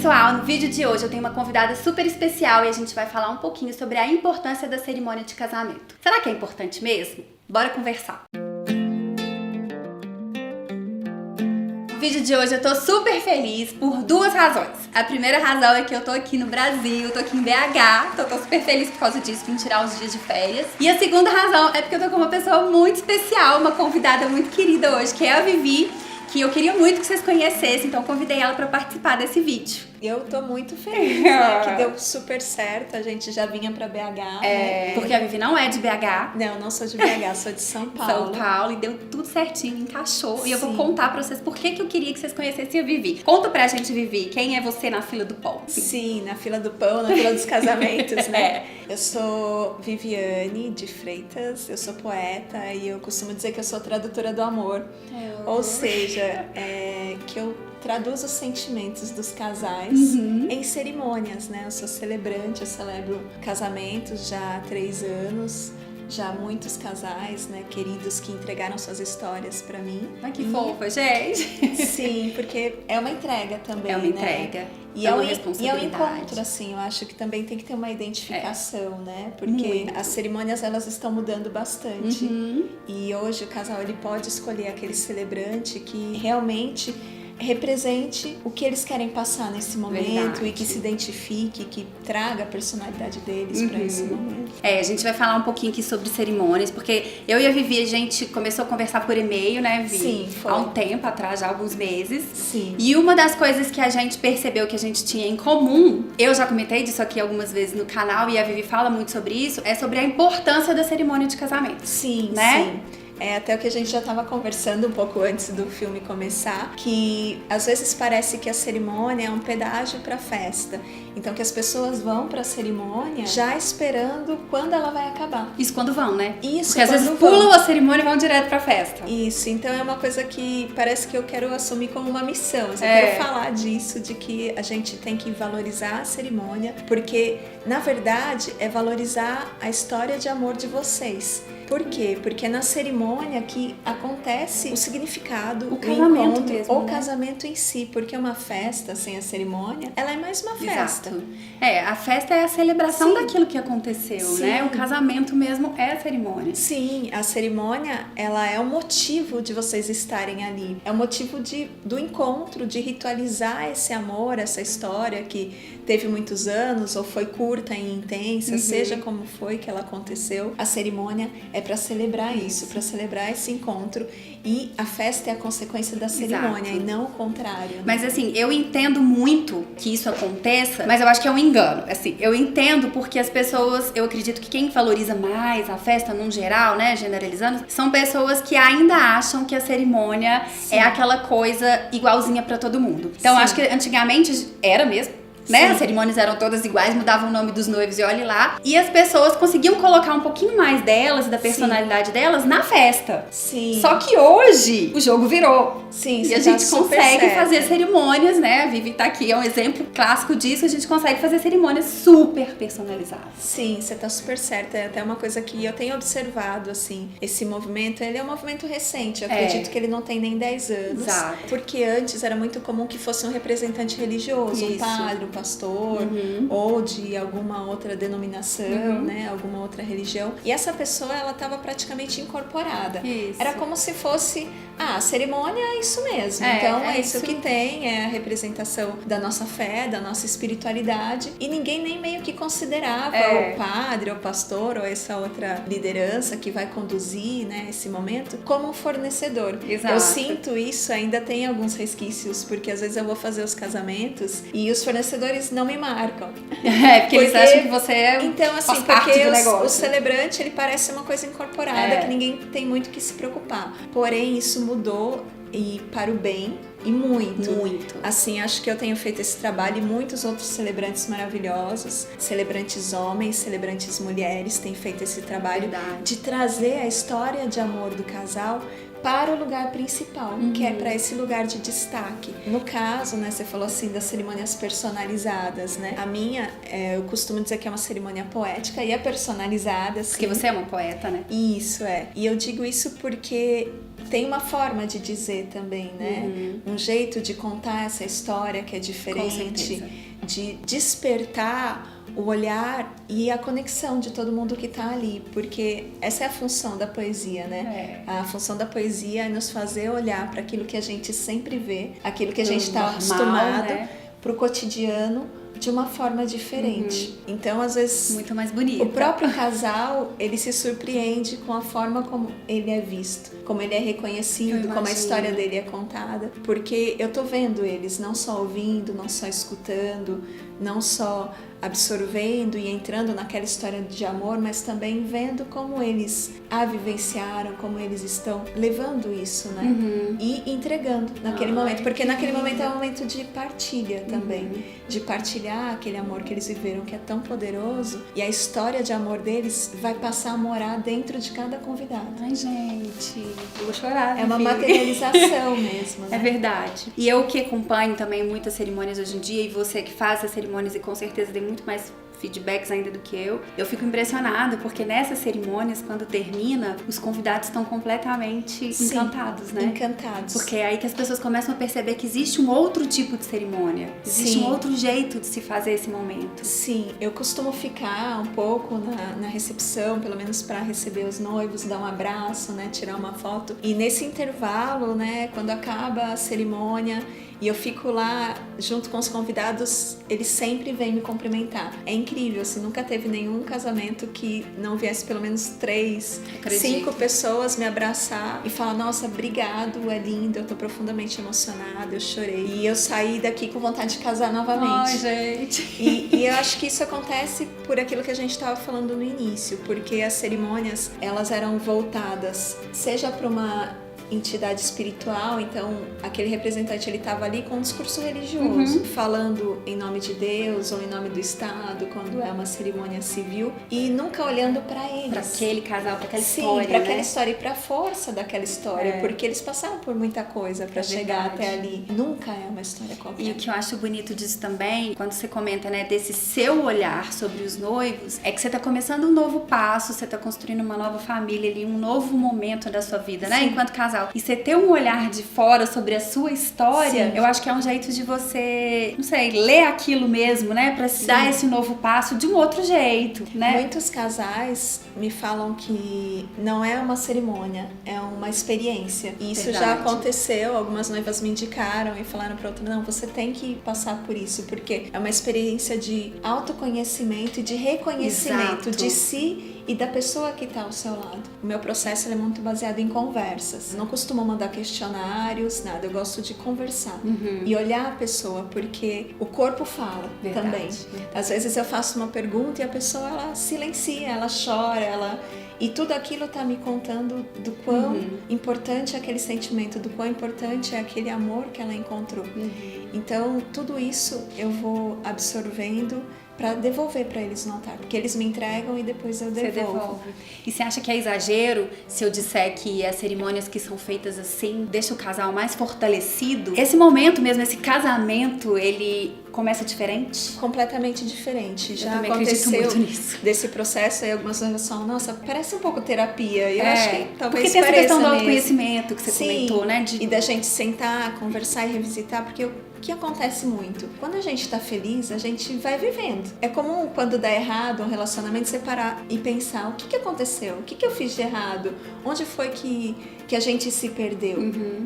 pessoal, no vídeo de hoje eu tenho uma convidada super especial e a gente vai falar um pouquinho sobre a importância da cerimônia de casamento. Será que é importante mesmo? Bora conversar! No vídeo de hoje eu tô super feliz por duas razões. A primeira razão é que eu tô aqui no Brasil, tô aqui em BH, então eu tô super feliz por causa disso, vim tirar os dias de férias. E a segunda razão é porque eu tô com uma pessoa muito especial, uma convidada muito querida hoje, que é a Vivi, que eu queria muito que vocês conhecessem, então eu convidei ela pra participar desse vídeo. Eu tô muito feliz, né? Que deu super certo, a gente já vinha pra BH, né? Porque a Vivi não é de BH. Não, não sou de BH, sou de São Paulo. São Paulo, e deu tudo certinho, encaixou. Sim. E eu vou contar pra vocês por que eu queria que vocês conhecessem a Vivi. Conta pra gente, Vivi, quem é você na fila do pão? Sim, na fila do pão, na fila dos casamentos, né? Eu sou Viviane de Freitas, eu sou poeta e eu costumo dizer que eu sou tradutora do amor. Ou seja, que eu traduzo os sentimentos dos casais em cerimônias, né? Eu sou celebrante, eu celebro casamentos já há 3 anos, já muitos casais, né, queridos que entregaram suas histórias pra mim. Ai, que fofa, gente! Sim, porque é uma entrega também, é uma entrega. Né? E é uma responsabilidade. E é um encontro, assim, eu acho que também tem que ter uma identificação, né? Porque as cerimônias, elas estão mudando bastante. E hoje o casal, ele pode escolher aquele celebrante que realmente represente o que eles querem passar nesse momento. E que se identifique, que traga a personalidade deles para esse momento. A gente vai falar um pouquinho aqui sobre cerimônias, porque eu e a Vivi, a gente começou a conversar por e-mail, né, Vivi? Sim, foi. Há um tempo atrás, já há alguns meses. Sim. E uma das coisas que a gente percebeu que a gente tinha em comum, eu já comentei disso aqui algumas vezes no canal e a Vivi fala muito sobre isso, é sobre a importância da cerimônia de casamento. Sim, né? sim. Até o que a gente já estava conversando um pouco antes do filme começar, que às vezes parece que a cerimônia é um pedágio para a festa. Então que as pessoas vão para a cerimônia já esperando quando ela vai acabar. Isso quando vão, né? Isso, porque às vezes pulam a cerimônia e vão direto para a festa. Isso, então é uma coisa que parece que eu quero assumir como uma missão. Eu quero falar disso, de que a gente tem que valorizar a cerimônia, porque na verdade é valorizar a história de amor de vocês. Por quê? Porque é na cerimônia que acontece o significado, o casamento encontro, mesmo, o casamento em si. Porque uma festa sem a cerimônia, ela é mais uma festa. Exato. A festa é a celebração daquilo que aconteceu, né? O casamento mesmo é a cerimônia. Sim, a cerimônia, ela é o motivo de vocês estarem ali. É o motivo do encontro, de ritualizar esse amor, essa história que teve muitos anos, ou foi curta e intensa, seja como foi que ela aconteceu. A cerimônia é para celebrar isso, para celebrar esse encontro, e a festa é a consequência da cerimônia. Exato. E não o contrário. Né? Mas assim, eu entendo muito que isso aconteça, mas eu acho que é um engano. Assim, eu entendo porque as pessoas, eu acredito que quem valoriza mais a festa num geral, né, generalizando, são pessoas que ainda acham que a cerimônia é aquela coisa igualzinha para todo mundo. Então, acho que antigamente era mesmo. Né? As cerimônias eram todas iguais, mudavam o nome dos noivos e olhe lá. E as pessoas conseguiam colocar um pouquinho mais delas e da personalidade delas na festa. Sim. Só que hoje o jogo virou. Sim, e a gente consegue fazer cerimônias, né? A Vivi tá aqui, é um exemplo clássico disso. A gente consegue fazer cerimônias super personalizadas. Sim, você tá super certa. É até uma coisa que eu tenho observado, assim. Esse movimento, ele é um movimento recente. Eu acredito que ele não tem nem 10 anos. Exato. Porque antes era muito comum que fosse um representante religioso, um padre, um pastor, ou de alguma outra denominação, né, alguma outra religião. E essa pessoa, ela estava praticamente incorporada. Isso. Era como se fosse, a cerimônia é isso mesmo. Então é isso que tem, é a representação da nossa fé, da nossa espiritualidade. E ninguém nem meio que considerava o padre, o pastor, ou essa outra liderança que vai conduzir, né, esse momento, como um fornecedor. Exato. Eu sinto isso, ainda tem alguns resquícios, porque às vezes eu vou fazer os casamentos e os fornecedores não me marcam. Porque eles acham que você então, assim, faz parte porque do negócio. O celebrante, ele parece uma coisa incorporada, que ninguém tem muito que se preocupar. Porém, isso mudou e para o bem. E muito. Muito. Assim, acho que eu tenho feito esse trabalho e muitos outros celebrantes maravilhosos, celebrantes homens, celebrantes mulheres, têm feito esse trabalho de trazer a história de amor do casal para o lugar principal, que é para esse lugar de destaque. No caso, né, você falou assim das cerimônias personalizadas, né? A minha, eu costumo dizer que é uma cerimônia poética e é personalizada. Assim. Porque você é uma poeta, né? Isso, é. E eu digo isso porque tem uma forma de dizer também, né? Um jeito de contar essa história que é diferente, de despertar o olhar e a conexão de todo mundo que está ali, porque essa é a função da poesia, né? A função da poesia é nos fazer olhar para aquilo que a gente sempre vê, aquilo que a gente está acostumado, né? Para o cotidiano, de uma forma diferente. Então, às vezes, muito mais bonito. O próprio casal, ele se surpreende com a forma como ele é visto, como ele é reconhecido, como a história dele é contada, porque eu tô vendo eles não só ouvindo, não só escutando, não só absorvendo e entrando naquela história de amor, mas também vendo como eles a vivenciaram, como eles estão levando isso, né? E entregando naquele momento, porque naquele momento é um momento de partilha também, de partilhar aquele amor que eles viveram, que é tão poderoso, e a história de amor deles vai passar a morar dentro de cada convidado. Ai, gente, eu vou chorar. É uma materialização mesmo, né? É verdade. E eu que acompanho também muitas cerimônias hoje em dia, e você que faz as cerimônias e com certeza tem muito mais feedbacks ainda do que eu fico impressionada, porque nessas cerimônias, quando termina, os convidados estão completamente encantados, né? Encantados. Porque é aí que as pessoas começam a perceber que existe um outro tipo de cerimônia, existe um outro jeito de se fazer esse momento. Sim, eu costumo ficar um pouco na recepção, pelo menos para receber os noivos, dar um abraço, né, tirar uma foto. E nesse intervalo, né, quando acaba a cerimônia, e eu fico lá junto com os convidados, eles sempre vêm me cumprimentar. É incrível, assim, nunca teve nenhum casamento que não viesse pelo menos 3, 5 pessoas me abraçar e falar, nossa, obrigado, é lindo, eu tô profundamente emocionada, eu chorei. E eu saí daqui com vontade de casar novamente. Ai, gente. E eu acho que isso acontece por aquilo que a gente estava falando no início, porque as cerimônias, elas eram voltadas, seja para uma entidade espiritual, então aquele representante ele estava ali com um discurso religioso, falando em nome de Deus ou em nome do Estado, quando é uma cerimônia civil, e nunca olhando para eles, para aquele casal, para aquela história, para aquela história e para a força daquela história, porque eles passaram por muita coisa para chegar até ali. Nunca é uma história qualquer. E o que eu acho bonito disso também, quando você comenta, né, desse seu olhar sobre os noivos, é que você tá começando um novo passo, você tá construindo uma nova família ali, um novo momento da sua vida, né, enquanto casal. E você ter um olhar de fora sobre a sua história, eu acho que é um jeito de você, não sei, ler aquilo mesmo, né? Pra se dar esse novo passo de um outro jeito, né? Muitos casais me falam que não é uma cerimônia, é uma experiência. E isso já aconteceu, algumas noivas me indicaram e falaram pra outra, não, você tem que passar por isso, porque é uma experiência de autoconhecimento e de reconhecimento de si e da pessoa que está ao seu lado. O meu processo é muito baseado em conversas. Não costumo mandar questionários, nada. Eu gosto de conversar e olhar a pessoa, porque o corpo fala também. Às vezes eu faço uma pergunta e a pessoa ela silencia, ela chora, e tudo aquilo está me contando do quão importante é aquele sentimento, do quão importante é aquele amor que ela encontrou. Então, tudo isso eu vou absorvendo para devolver para eles no altar, porque eles me entregam e depois eu devolvo. E você acha que é exagero se eu disser que as cerimônias que são feitas assim deixam o casal mais fortalecido? Esse momento mesmo, esse casamento, ele começa diferente? Completamente diferente. Já aconteceu muito nisso. Desse processo, aí algumas pessoas falam, nossa, parece um pouco terapia. E eu acho que talvez porque tem essa questão do mesmo. autoconhecimento que você comentou, né? E da gente sentar, conversar e revisitar, porque o que acontece muito? Quando a gente tá feliz, a gente vai vivendo. É comum quando dá errado um relacionamento, você parar e pensar, o que aconteceu? O que eu fiz de errado? Onde foi que a gente se perdeu?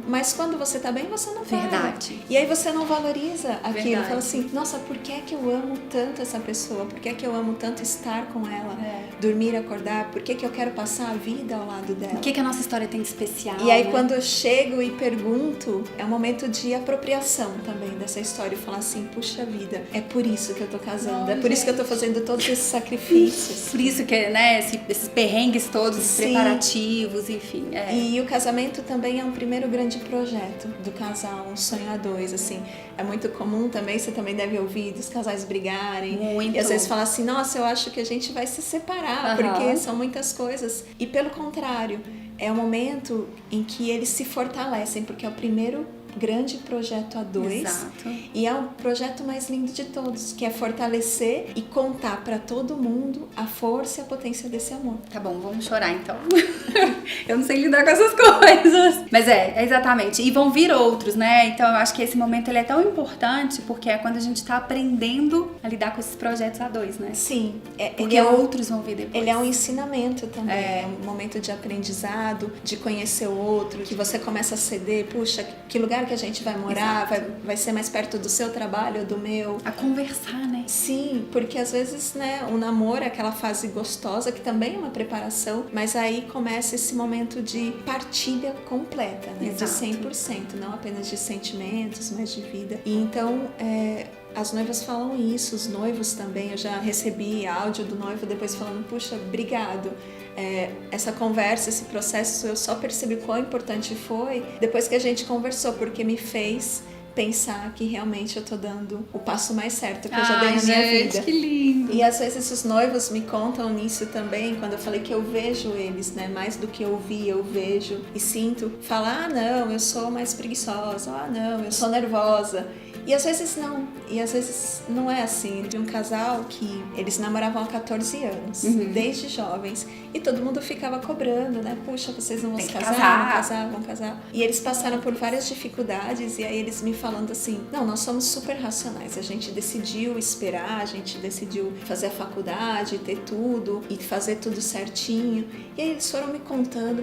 Mas quando você tá bem, você não para. Verdade. E aí você não valoriza aquilo. Fala assim, nossa, por que é que eu amo tanto essa pessoa? Por que é que eu amo tanto estar com ela? Dormir, acordar? Por que que eu quero passar a vida ao lado dela? O que a nossa história tem de especial? E aí quando eu chego e pergunto, é um momento de apropriação também dessa história. E falar assim, puxa vida, é por isso que eu tô casando. É por isso que eu tô fazendo todos esses sacrifícios. Por isso que, né, esses perrengues todos, esses preparativos, enfim. E o casamento também é um primeiro grande projeto do casal, um sonho a dois, assim. É muito comum também, você também deve ouvir dos casais brigarem. Muito. E às vezes falar assim, nossa, eu acho que a gente vai se separar, porque são muitas coisas. E pelo contrário, é o momento em que eles se fortalecem, porque é o primeiro grande projeto a dois. Exato. E é o projeto mais lindo de todos, que é fortalecer e contar para todo mundo a força e a potência desse amor. Tá bom, vamos chorar então. Eu não sei lidar com essas coisas. Mas exatamente. E vão vir outros, né? Então eu acho que esse momento ele é tão importante porque é quando a gente tá aprendendo a lidar com esses projetos a dois, né? Sim. Porque outros vão vir depois. Ele é um ensinamento também. É um momento de aprendizado, de conhecer o outro, que você começa a ceder, puxa, que lugar que a gente vai morar, vai ser mais perto do seu trabalho ou do meu. A conversar, né? Sim, porque às vezes, né, o namoro é aquela fase gostosa, que também é uma preparação, mas aí começa esse momento de partilha completa, né? Exato. De 100%, não apenas de sentimentos, mas de vida. E então, as noivas falam isso, os noivos também. Eu já recebi áudio do noivo depois falando, puxa, obrigado. Essa conversa, esse processo, eu só percebi quão importante foi depois que a gente conversou, porque me fez pensar que realmente eu tô dando o passo mais certo que eu já dei na minha vida. Que lindo! E às vezes os noivos me contam nisso também, quando eu falei que eu vejo eles, né? Mais do que ouvir, eu vejo e sinto. Falar, não, eu sou mais preguiçosa. Não, eu sou nervosa. E às vezes não. E às vezes não é assim. Eu vi um casal que eles namoravam há 14 anos, desde jovens. E todo mundo ficava cobrando, né? Puxa, vocês não vão se casar, vão casar. E eles passaram por várias dificuldades. E aí eles me falando assim, não, nós somos super racionais. A gente decidiu esperar, a gente decidiu fazer a faculdade, ter tudo e fazer tudo certinho. E aí eles foram me contando.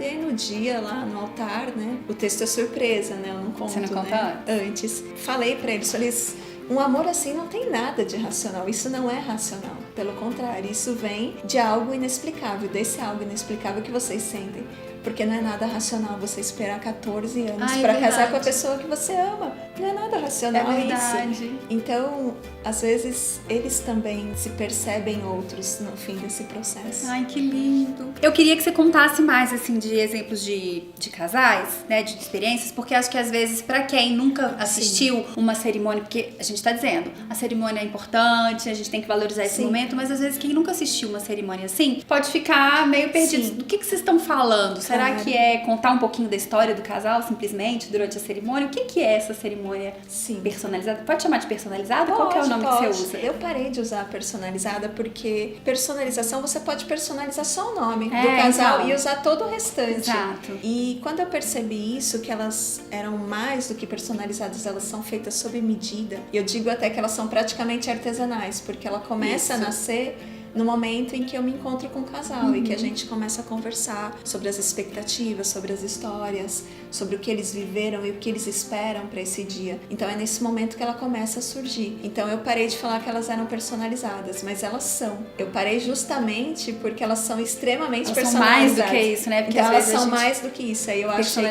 E aí no dia lá no altar, né? O texto é surpresa, né? Eu não conto, Você não conta né? Antes. Falei pra eles, um amor assim não tem nada de racional, isso não é racional, pelo contrário, isso vem de algo inexplicável, desse algo inexplicável que vocês sentem, porque não é nada racional você esperar 14 anos pra casar com a pessoa que você ama, não é nada racional isso. Então, às vezes, eles também se percebem outros no fim desse processo. Ai, que lindo! Eu queria que você contasse mais, assim, de exemplos de casais, né, de experiências, porque acho que às vezes, pra quem nunca assistiu uma cerimônia, porque a gente tá dizendo, a cerimônia é importante, a gente tem que valorizar esse momento, mas às vezes quem nunca assistiu uma cerimônia assim, pode ficar meio perdido. Do que vocês estão falando? Será que é contar um pouquinho da história do casal, simplesmente, durante a cerimônia? O que é essa cerimônia personalizada? Pode chamar de personalizada? Qual que é o nome que você usa? Eu parei de usar personalizada porque personalização, você pode personalizar só o nome do casal e usar todo o restante. Exato. E quando eu percebi isso, que elas eram mais do que personalizadas, elas são feitas sob medida. E eu digo até que elas são praticamente artesanais, porque ela começa a nascer no momento em que eu me encontro com o casal e que a gente começa a conversar sobre as expectativas, sobre as histórias, sobre o que eles viveram e o que eles esperam para esse dia. Então é nesse momento que ela começa a surgir. Então eu parei de falar que elas eram personalizadas, mas elas são. Eu parei justamente porque elas são extremamente personalizadas. São mais do que isso, né? Porque então, às elas vezes são mais do que isso. Aí eu achei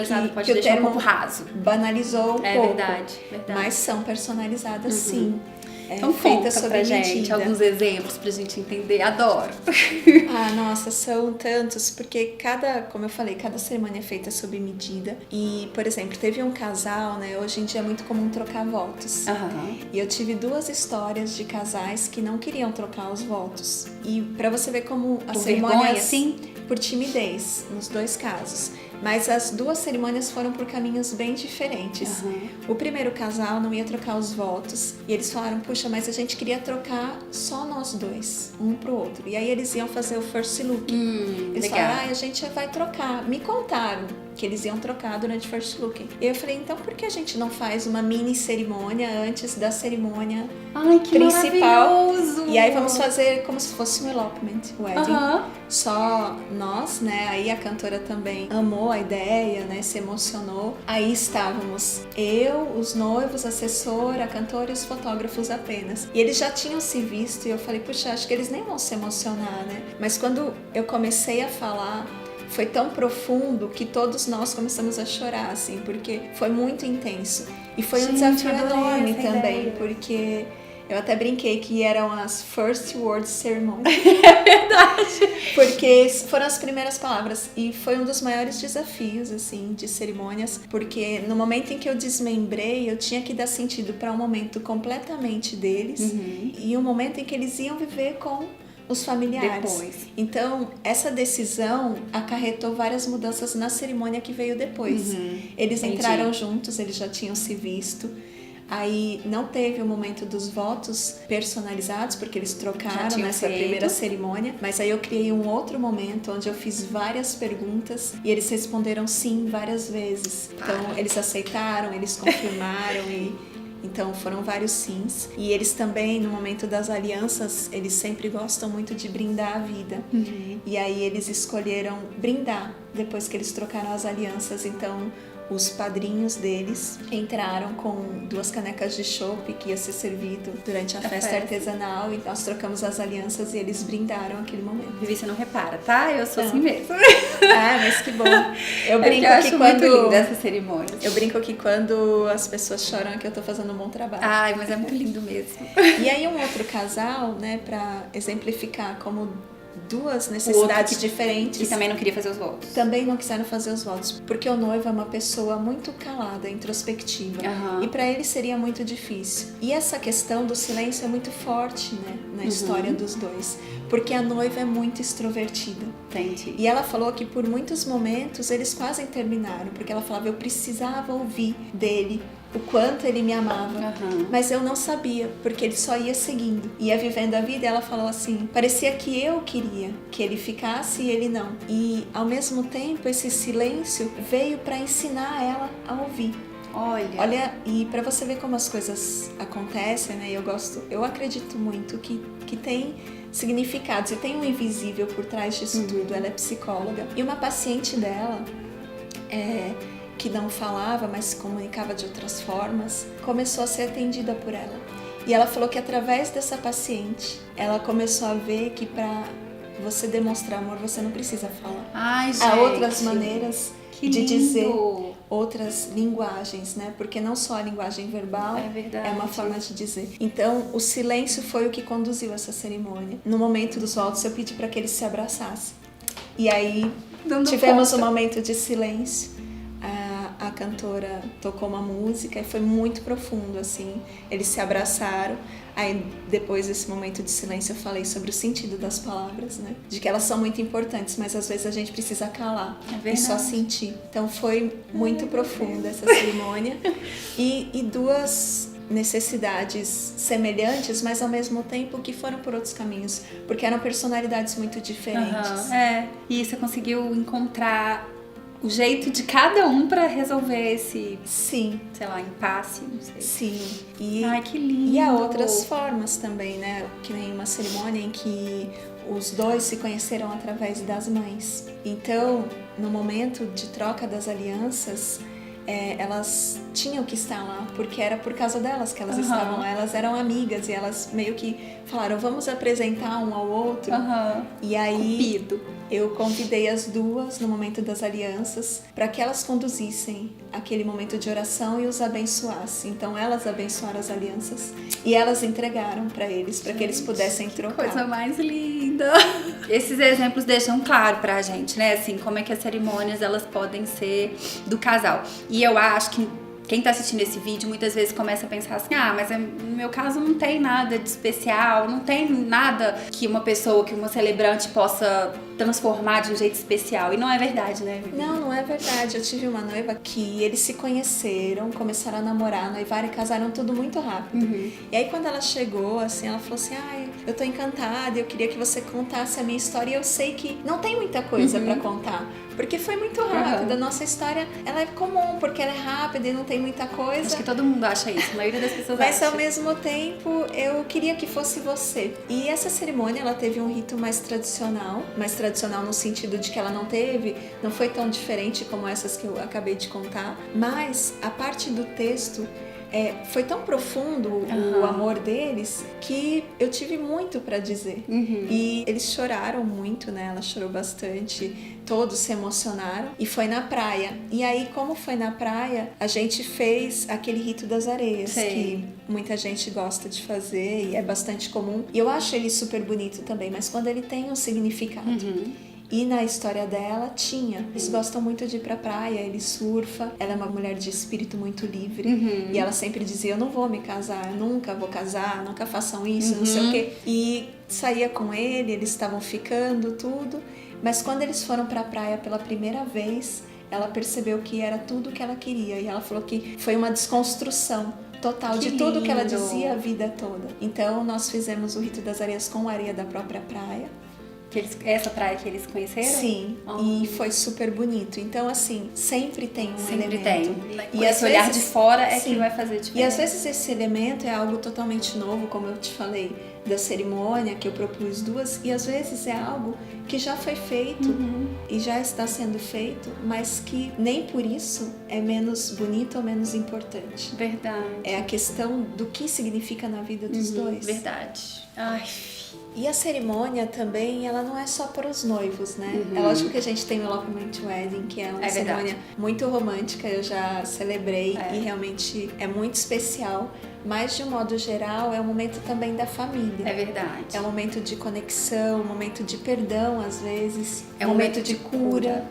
que o termo um pouco raso. Banalizou um pouco. Verdade. Mas são personalizadas sim. Então conta pra gente alguns exemplos pra gente entender. Adoro. Nossa, são tantos, porque como eu falei, cada cerimônia é feita sob medida. E, por exemplo, teve um casal, né? Hoje em dia é muito comum trocar votos. E eu tive 2 histórias de casais que não queriam trocar os votos. E pra você ver como a cerimônia, assim? Por timidez, nos 2 casos. Mas as 2 cerimônias foram por caminhos bem diferentes. O primeiro casal não ia trocar os votos. E eles falaram, puxa, mas a gente queria trocar só nós 2, um pro outro. E aí eles iam fazer o first look. Eles falaram, a gente vai trocar. Me contaram que eles iam trocar durante o first look. E eu falei, então por que a gente não faz uma mini cerimônia antes da cerimônia principal? Maravilhoso! E aí vamos fazer como se fosse um elopement wedding. Só nós, né? Aí a cantora também amou a ideia, né? Se emocionou. Aí estávamos eu, os noivos, a assessora, a cantora e os fotógrafos apenas. E eles já tinham se visto e eu falei, puxa, acho que eles nem vão se emocionar, né? Mas quando eu comecei a falar, foi tão profundo que todos nós começamos a chorar, assim, porque foi muito intenso. E foi um desafio enorme também, porque eu até brinquei que eram as First Word Ceremony. É verdade. Porque foram as primeiras palavras. E foi um dos maiores desafios, assim, de cerimônias. Porque no momento em que eu desmembrei, eu tinha que dar sentido para um momento completamente deles. E um momento em que eles iam viver com os familiares. Depois. Então, essa decisão acarretou várias mudanças na cerimônia que veio depois. Eles entraram juntos, eles já tinham se visto. Aí não teve o momento dos votos personalizados, porque eles trocaram nessa primeira cerimônia. Mas aí eu criei um outro momento onde eu fiz várias perguntas e eles responderam sim várias vezes. Então eles aceitaram, eles confirmaram então foram vários sims. E eles também, no momento das alianças, eles sempre gostam muito de brindar a vida. E aí eles escolheram brindar depois que eles trocaram as alianças. Então os padrinhos deles entraram com 2 canecas de chopp que ia ser servido durante a festa artesanal, e nós trocamos as alianças e eles brindaram aquele momento. Vivi, você não repara, tá? Eu sou assim mesmo. Mas que bom. Eu brinco eu acho que quando... muito linda essa cerimônia. Eu brinco que quando as pessoas choram é que eu tô fazendo um bom trabalho. Ai, mas é muito lindo mesmo. E aí um outro casal, né, pra exemplificar como 2 necessidades diferentes. E também não queria fazer os votos. Também não quiseram fazer os votos, porque o noivo é uma pessoa muito calada, introspectiva. E para ele seria muito difícil. E essa questão do silêncio é muito forte, né, na história dos dois. Porque a noiva é muito extrovertida. Entendi. E ela falou que por muitos momentos eles quase terminaram, porque ela falava, eu precisava ouvir dele o quanto ele me amava, mas eu não sabia, porque ele só ia seguindo, ia vivendo a vida. E ela falou assim, parecia que eu queria que ele ficasse e ele não. E ao mesmo tempo esse silêncio veio para ensinar ela a ouvir. Olha, e para você ver como as coisas acontecem, né? Eu acredito muito que tem significados, e tem um invisível por trás disso tudo. Ela é psicóloga e uma paciente dela que não falava, mas se comunicava de outras formas, começou a ser atendida por ela. E ela falou que através dessa paciente, ela começou a ver que para você demonstrar amor, você não precisa falar. Ai, gente. Há outras maneiras de dizer, lindo. Outras linguagens, né? Porque não só a linguagem verbal é uma forma de dizer. Então, o silêncio foi o que conduziu essa cerimônia. No momento dos votos, eu pedi para que eles se abraçassem. E aí, tivemos um momento de silêncio. A cantora tocou uma música e foi muito profundo, assim. Eles se abraçaram. Aí, depois desse momento de silêncio, eu falei sobre o sentido das palavras, né? De que elas são muito importantes, mas às vezes a gente precisa calar e só sentir. Então, foi muito profunda essa cerimônia. E 2 necessidades semelhantes, mas ao mesmo tempo que foram por outros caminhos, porque eram personalidades muito diferentes. E você conseguiu encontrar o jeito de cada um pra resolver esse, sei lá, impasse, não sei. Sim. Ai, que lindo. E há outras formas também, né? Que nem uma cerimônia em que os 2 se conheceram através das mães. Então, no momento de troca das alianças, elas tinham que estar lá, porque era por causa delas que elas estavam lá. Elas eram amigas e elas meio que falaram, vamos apresentar um ao outro. E aí eu convidei as 2 no momento das alianças para que elas conduzissem aquele momento de oração e os abençoassem. Então elas abençoaram as alianças e elas entregaram para eles, para que eles pudessem trocar. Coisa mais linda! Esses exemplos deixam claro pra gente, né? Assim, como é que as cerimônias elas podem ser do casal. E eu acho que quem tá assistindo esse vídeo muitas vezes começa a pensar assim, mas no meu caso não tem nada de especial, não tem nada que uma pessoa, que uma celebrante possa transformar de um jeito especial. E não é verdade, né, Vivi? Não é verdade. Eu tive uma noiva que eles se conheceram, começaram a namorar, noivaram e casaram tudo muito rápido. E aí quando ela chegou, assim, ela falou assim, eu tô encantada, eu queria que você contasse a minha história. E eu sei que não tem muita coisa pra contar, porque foi muito rápido. A nossa história, ela é comum, porque ela é rápida e não tem muita coisa. Acho que todo mundo acha isso, a maioria das pessoas Mas acha. ao mesmo tempo, eu queria que fosse você. E essa cerimônia, ela teve um rito mais tradicional no sentido de que ela não foi tão diferente como essas que eu acabei de contar, mas a parte do texto foi tão profundo o amor deles que eu tive muito pra dizer. E eles choraram muito, né? Ela chorou bastante, todos se emocionaram. E foi na praia. E aí, como foi na praia, a gente fez aquele rito das areias, que muita gente gosta de fazer e é bastante comum. E eu acho ele super bonito também, mas quando ele tem um significado. E na história dela tinha. Eles gostam muito de ir pra praia, ele surfa, ela é uma mulher de espírito muito livre. E ela sempre dizia, eu não vou me casar, eu nunca vou casar, nunca façam isso, não sei o quê. E saía com ele, eles estavam ficando, tudo. Mas quando eles foram pra praia pela primeira vez, ela percebeu que era tudo o que ela queria. E ela falou que foi uma desconstrução total de tudo que ela dizia a vida toda. Então nós fizemos o Rito das Areias com areia da própria praia. Essa praia que eles conheceram? Sim, e foi super bonito. Então, assim, sempre tem um elemento. Tem. E esse olhar de fora é que vai fazer diferença. E às vezes esse elemento é algo totalmente novo, como eu te falei, da cerimônia, que eu propus duas, e às vezes é algo que já foi feito e já está sendo feito, mas que nem por isso é menos bonito ou menos importante. Verdade. É a questão do que significa na vida dos dois. Verdade. Ai... E a cerimônia também, ela não é só para os noivos, né? É lógico que a gente tem o Elopement Wedding, que é uma cerimônia muito romântica, eu já celebrei e realmente é muito especial. Mas, de um modo geral, é um momento também da família. É verdade. É um momento de conexão, um momento de perdão, às vezes. É um momento de cura.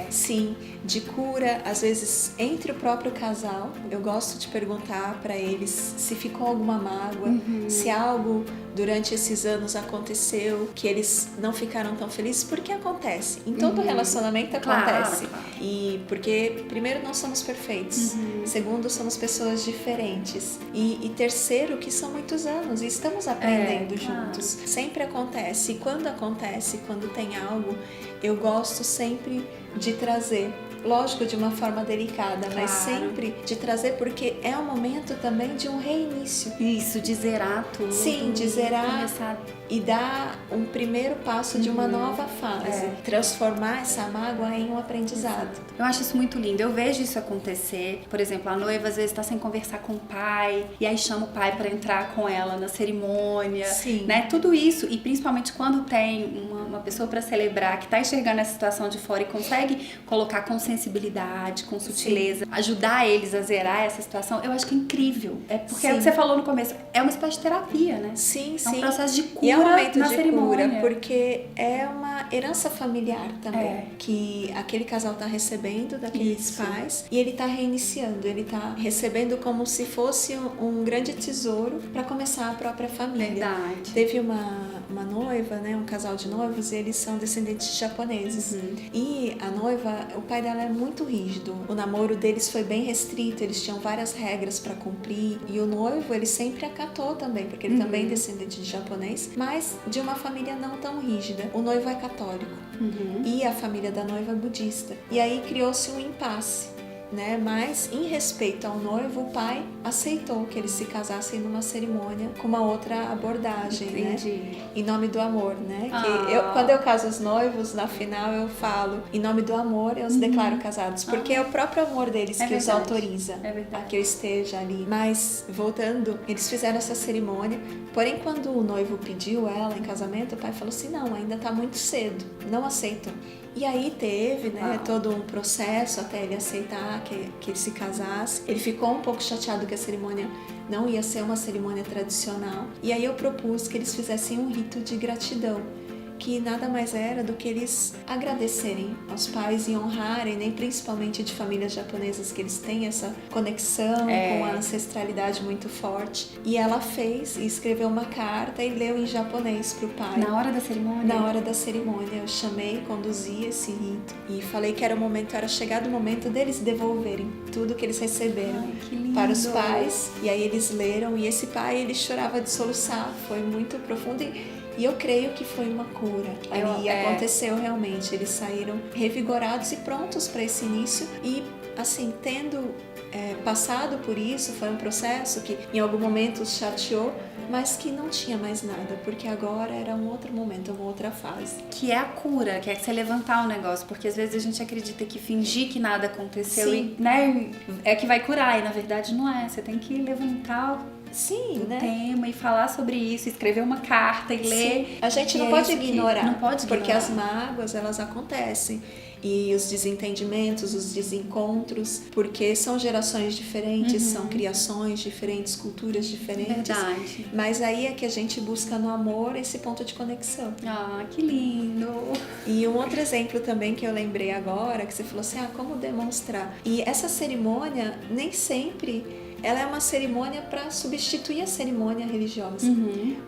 Sim, de cura, às vezes, entre o próprio casal. Eu gosto de perguntar para eles se ficou alguma mágoa, se algo durante esses anos aconteceu que eles não ficaram tão felizes, porque acontece. Em todo relacionamento acontece. Claro. E porque, primeiro, não somos perfeitos. Segundo, somos pessoas diferentes. E terceiro, que são muitos anos e estamos aprendendo juntos. Sempre acontece. E quando acontece, quando tem algo, eu gosto sempre de trazer. Lógico, de uma forma delicada, mas sempre de trazer, porque é um momento também de um reinício. Isso, de zerar tudo. Sim, de zerar começar... e dar um primeiro passo de uma nova fase. Transformar essa mágoa em um aprendizado. Eu acho isso muito lindo. Eu vejo isso acontecer. Por exemplo, a noiva às vezes está sem conversar com o pai, e aí chama o pai para entrar com ela na cerimônia. Sim. Né? Tudo isso, e principalmente quando tem uma pessoa para celebrar que está enxergando essa situação de fora e consegue colocar com sensibilidade, com sutileza, ajudar eles a zerar essa situação, eu acho que é incrível. É porque é o que você falou no começo, é uma espécie de terapia, né? Sim, é um processo de cura. E é um momento na de cerimônia. cura, porque é uma herança familiar também, que aquele casal está recebendo daqueles pais, e ele está reiniciando, ele está recebendo como se fosse um grande tesouro para começar a própria família. Verdade. Teve uma noiva, né, um casal de noivos, e eles são descendentes de japoneses. E a noiva, o pai dela é muito rígido. O namoro deles foi bem restrito, eles tinham várias regras para cumprir, e o noivo, ele sempre acatou também, porque ele também é descendente de japonês, mas de uma família não tão rígida. O noivo é católico e a família da noiva é budista. E aí criou-se um impasse, né? Mas em respeito ao noivo, o pai aceitou que eles se casassem numa cerimônia com uma outra abordagem, né? Em nome do amor, né? Que quando eu caso os noivos, na final eu falo, em nome do amor eu os declaro casados, porque é o próprio amor deles que os autoriza a que eu esteja ali. Mas, voltando, eles fizeram essa cerimônia, porém quando o noivo pediu ela em casamento, o pai falou assim, não, ainda tá muito cedo, não aceitam. E aí teve, né, todo um processo até ele aceitar que ele se casasse. Ele ficou um pouco chateado que a cerimônia não ia ser uma cerimônia tradicional. E aí eu propus que eles fizessem um rito de gratidão, que nada mais era do que eles agradecerem aos pais e honrarem, né, principalmente de famílias japonesas, que eles têm essa conexão com a ancestralidade muito forte. E ela fez e escreveu uma carta e leu em japonês pro pai. Na hora da cerimônia? Na hora da cerimônia. Eu chamei, conduzi esse rito e falei que era chegado o momento deles devolverem tudo que eles receberam para os pais. E aí eles leram, e esse pai, ele chorava de soluçar, foi muito profundo. E eu creio que foi uma cura. Ali aconteceu realmente. Eles saíram revigorados e prontos para esse início. E, assim, tendo passado por isso, foi um processo que em algum momento os chateou, mas que não tinha mais nada, porque agora era um outro momento, uma outra fase. Que é a cura, que é você levantar o negócio, porque às vezes a gente acredita que fingir que nada aconteceu, e, né, é que vai curar, e na verdade não é. Você tem que levantar Sim, né? tema e falar sobre isso, escrever uma carta e ler. A gente não pode ignorar. Não pode ignorar. Porque as mágoas, elas acontecem. E os desentendimentos, os desencontros, porque são gerações diferentes, são criações diferentes, culturas diferentes. Verdade. Mas aí é que a gente busca no amor esse ponto de conexão. Ah, que lindo! E um outro exemplo também que eu lembrei agora, que você falou assim, como demonstrar? E essa cerimônia, nem sempre ela é uma cerimônia para substituir a cerimônia religiosa.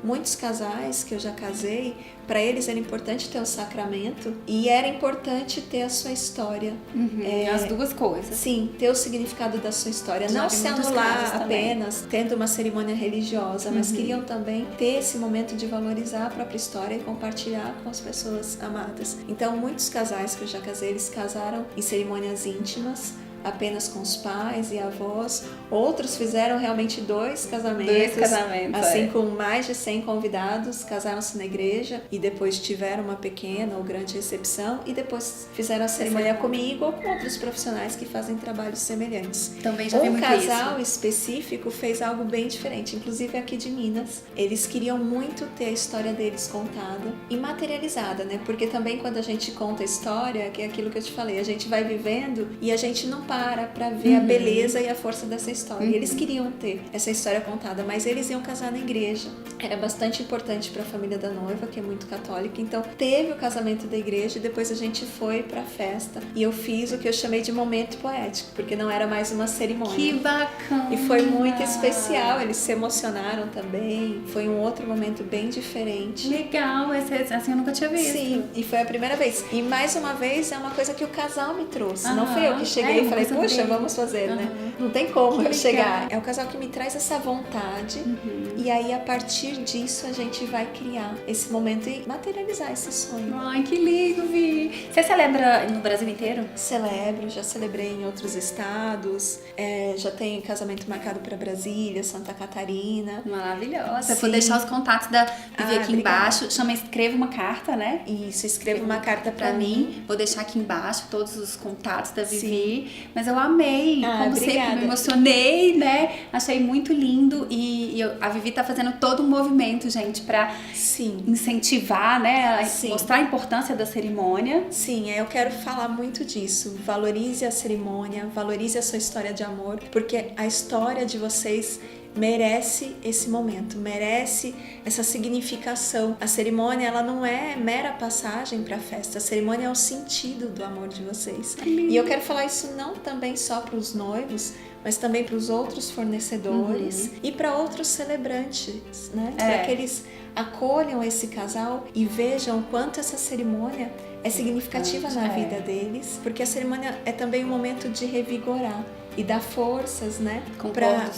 Muitos casais que eu já casei, para eles era importante ter o sacramento e era importante ter a sua história. As duas coisas. Sim, ter o significado da sua história. Não se anular apenas tendo uma cerimônia religiosa, mas queriam também ter esse momento de valorizar a própria história e compartilhar com as pessoas amadas. Então, muitos casais que eu já casei, eles casaram em cerimônias íntimas, apenas com os pais e avós. Outros fizeram realmente 2 casamentos. Assim, com mais de 100 convidados, casaram-se na igreja e depois tiveram uma pequena ou grande recepção e depois fizeram a cerimônia comigo ou com outros profissionais que fazem trabalhos semelhantes. Também já vi muito isso. Um casal específico fez algo bem diferente, inclusive aqui de Minas. Eles queriam muito ter a história deles contada e materializada, né? Porque também quando a gente conta a história, que é aquilo que eu te falei, a gente vai vivendo e a gente não para ver a beleza e a força dessa história. E eles queriam ter essa história contada, mas eles iam casar na igreja. Era bastante importante para a família da noiva, que é muito católica. Então, teve o casamento da igreja e depois a gente foi para a festa. E eu fiz o que eu chamei de momento poético, porque não era mais uma cerimônia. Que bacana! E foi muito especial. Eles se emocionaram também. Foi um outro momento bem diferente. Legal! Assim eu nunca tinha visto. Sim, e foi a primeira vez. E mais uma vez, é uma coisa que o casal me trouxe. Não fui eu que cheguei e falei, puxa, vamos fazer, né? Não tem como eu chegar. É o casal que me traz essa vontade e aí a partir disso a gente vai criar esse momento e materializar esse sonho. Ai, que lindo, Vi! Você celebra no Brasil inteiro? Celebro, já celebrei em outros estados, já tenho casamento marcado para Brasília, Santa Catarina. Maravilhosa. Eu vou deixar os contatos da Vivi aqui embaixo. Escreva uma carta, né? Isso, escreva uma carta para mim. Vou deixar aqui embaixo todos os contatos da Vivi. Mas eu amei, como obrigada. sempre, me emocionei, né? Achei muito lindo e a Vivi tá fazendo todo um movimento, gente, pra incentivar, né? Mostrar a importância da cerimônia. Sim, eu quero falar muito disso. Valorize a cerimônia, valorize a sua história de amor, porque a história de vocês merece esse momento, merece essa significação. A cerimônia, ela não é mera passagem para a festa, a cerimônia é o sentido do amor de vocês. E eu quero falar isso não também só para os noivos, mas também para os outros fornecedores e para outros celebrantes, né? Para que eles acolham esse casal e vejam o quanto essa cerimônia é significativa na vida deles, porque a cerimônia é também um momento de revigorar e dar forças, né,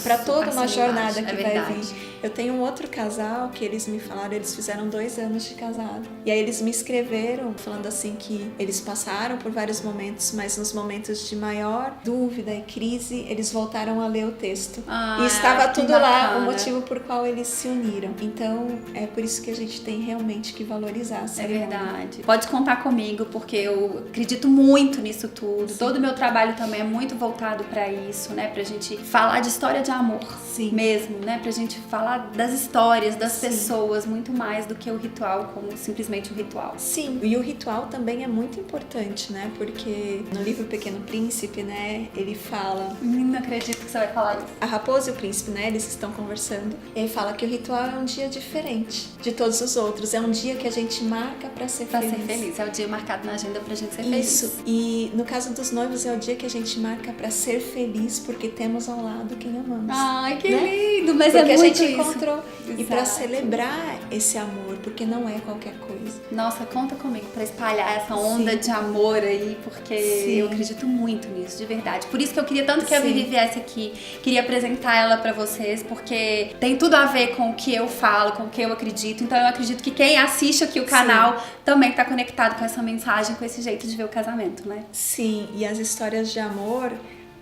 para toda uma jornada que vai vir. Eu tenho um outro casal que eles me falaram, eles fizeram 2 anos de casado. E aí eles me escreveram falando assim que eles passaram por vários momentos, mas nos momentos de maior dúvida e crise, eles voltaram a ler o texto. E estava tudo lá, o motivo por qual eles se uniram. Então, é por isso que a gente tem realmente que valorizar a cerimônia. É verdade. Pode contar comigo, porque eu acredito muito nisso tudo. Todo o meu trabalho também é muito voltado para isso, né? Pra gente falar de história de amor mesmo, né? Pra gente falar das histórias, das pessoas, muito mais do que o ritual, como simplesmente o ritual. Sim, e o ritual também é muito importante, né? Porque no livro Pequeno Príncipe, né? Ele fala... Não acredito que você vai falar isso. A raposa e o príncipe, né? Eles estão conversando. Ele fala que o ritual é um dia diferente de todos os outros. É um dia que a gente marca pra ser feliz. Pra ser feliz. É o dia marcado na agenda pra gente ser feliz. Isso. E no caso dos noivos, é o dia que a gente marca pra ser feliz porque temos ao lado quem amamos. Ai, que lindo! Mas porque é muito a gente isso. Encontrou. E pra celebrar esse amor, porque não é qualquer coisa. Nossa, conta comigo pra espalhar essa onda de amor aí, porque eu acredito muito nisso, de verdade. Por isso que eu queria tanto que a Vivi viesse aqui, queria apresentar ela pra vocês, porque tem tudo a ver com o que eu falo, com o que eu acredito. Então eu acredito que quem assiste aqui o canal também tá conectado com essa mensagem, com esse jeito de ver o casamento, né? Sim, e as histórias de amor...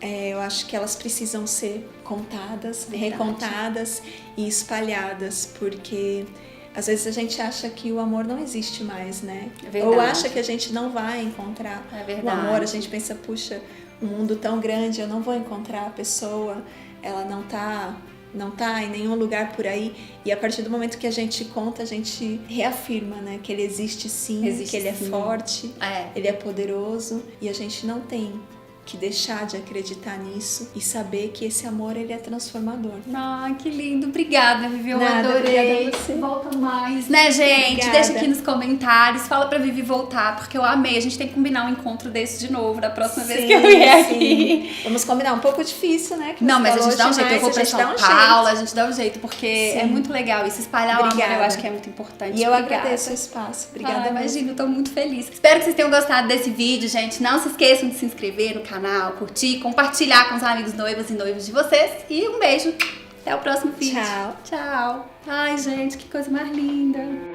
eu acho que elas precisam ser contadas, recontadas e espalhadas, porque às vezes a gente acha que o amor não existe mais, né? Ou acha que a gente não vai encontrar o amor, a gente pensa, puxa, um mundo tão grande, eu não vou encontrar a pessoa, ela não tá não tá em nenhum lugar por aí. E a partir do momento que a gente conta, a gente reafirma, né? Que ele existe sim, que ele é forte, ele é poderoso. E a gente não tem que deixar de acreditar nisso e saber que esse amor, ele é transformador. Ah, que lindo. Obrigada, Vivi. Eu Nada, adorei. obrigada a você. Volta mais, né, gente? Obrigada. Deixa aqui nos comentários. Fala pra Vivi voltar, porque eu amei. A gente tem que combinar um encontro desse de novo, da próxima vez que eu vier aqui. Vamos combinar. Um pouco difícil, né? Não, mas a gente dá um jeito. Eu vou pra São Paulo, a gente dá um jeito, porque é muito legal isso. Espalhar o amor, eu acho que é muito importante. E eu agradeço o espaço. Obrigada. Imagina, eu tô muito feliz. Espero que vocês tenham gostado desse vídeo, gente. Não se esqueçam de se inscrever no canal, curtir, compartilhar com os amigos noivos e noivos de vocês. E um beijo. Até o próximo vídeo. Tchau. Tchau. Ai, gente, que coisa mais linda.